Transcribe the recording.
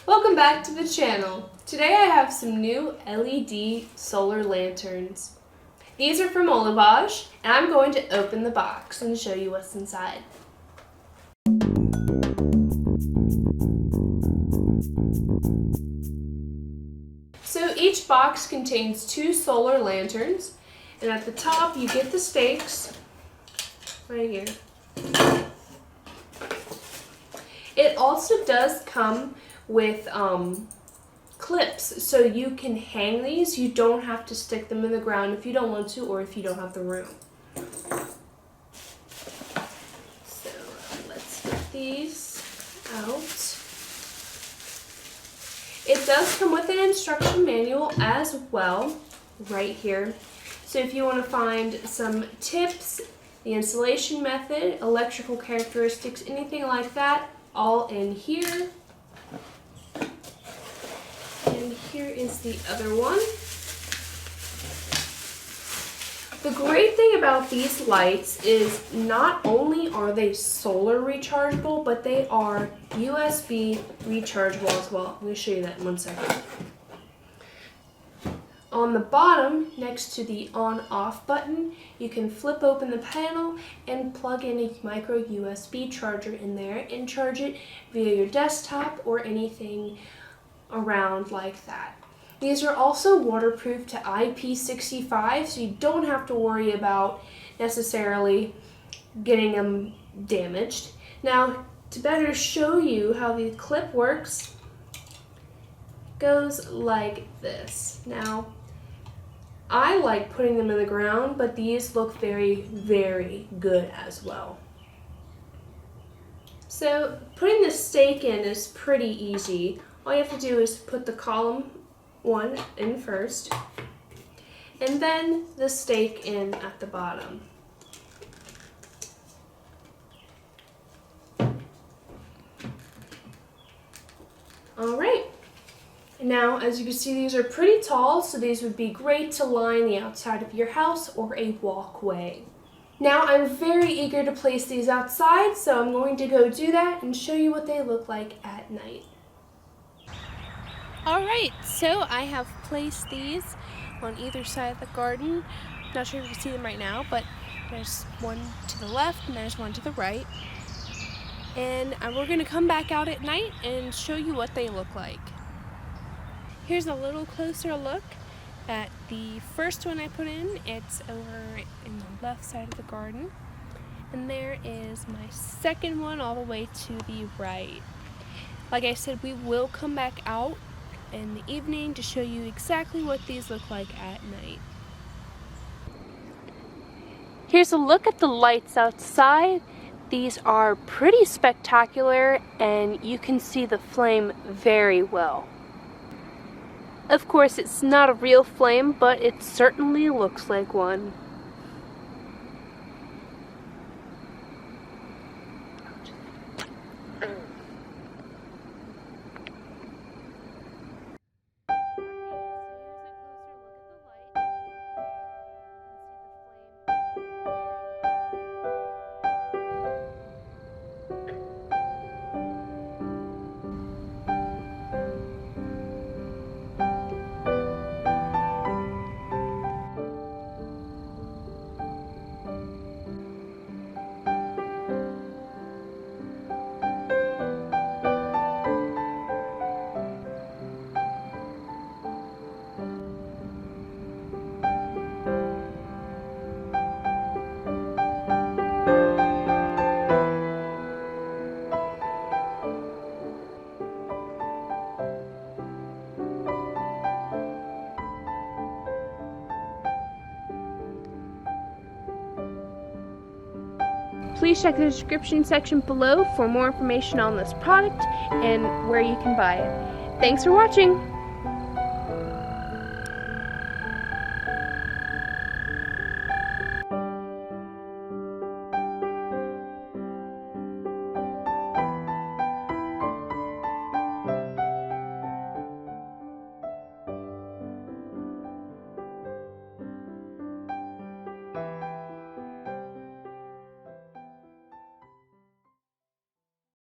Welcome back to the channel. Today I have some new LED solar lanterns. These are from Ollivage, and I'm going to open the box and show you what's inside. So each box contains 2 solar lanterns, and at the top you get the stakes right here. It also does come with clips, so you can hang these. You don't have to stick them in the ground if you don't want to, or if you don't have the room. So let's get these out. It does come with an instruction manual as well, right here. So if you want to find some tips, the installation method, electrical characteristics, anything like that, all in here. And here is the other one. The great thing about these lights is not only are they solar rechargeable, but they are USB rechargeable as well. I'm going to show you that in 1 second. On the bottom, next to the on-off button, you can flip open the panel and plug in a micro USB charger in there and charge it via your desktop or anything around like that. These are also waterproof to IP65, so you don't have to worry about necessarily getting them damaged. Now, to better show you how the clip works, it goes like this. Now, I like putting them in the ground, but these look very, very good as well. So putting the stake in is pretty easy. All you have to do is put the column 1 in first, and then the stake in at the bottom. All right. Now, as you can see, these are pretty tall, so these would be great to line the outside of your house or a walkway. Now, I'm very eager to place these outside, so I'm going to go do that and show you what they look like at night. Alright, so I have placed these on either side of the garden. Not sure if you can see them right now, but there's one to the left and there's one to the right. And we're going to come back out at night and show you what they look like. Here's a little closer look at the first one I put in. It's over in the left side of the garden. And there is my second one all the way to the right. Like I said, we will come back out in the evening to show you exactly what these look like at night. Here's a look at the lights outside. These are pretty spectacular, and you can see the flame very well. Of course, it's not a real flame, but it certainly looks like one. Please check the description section below for more information on this product and where you can buy it. Thanks for watching!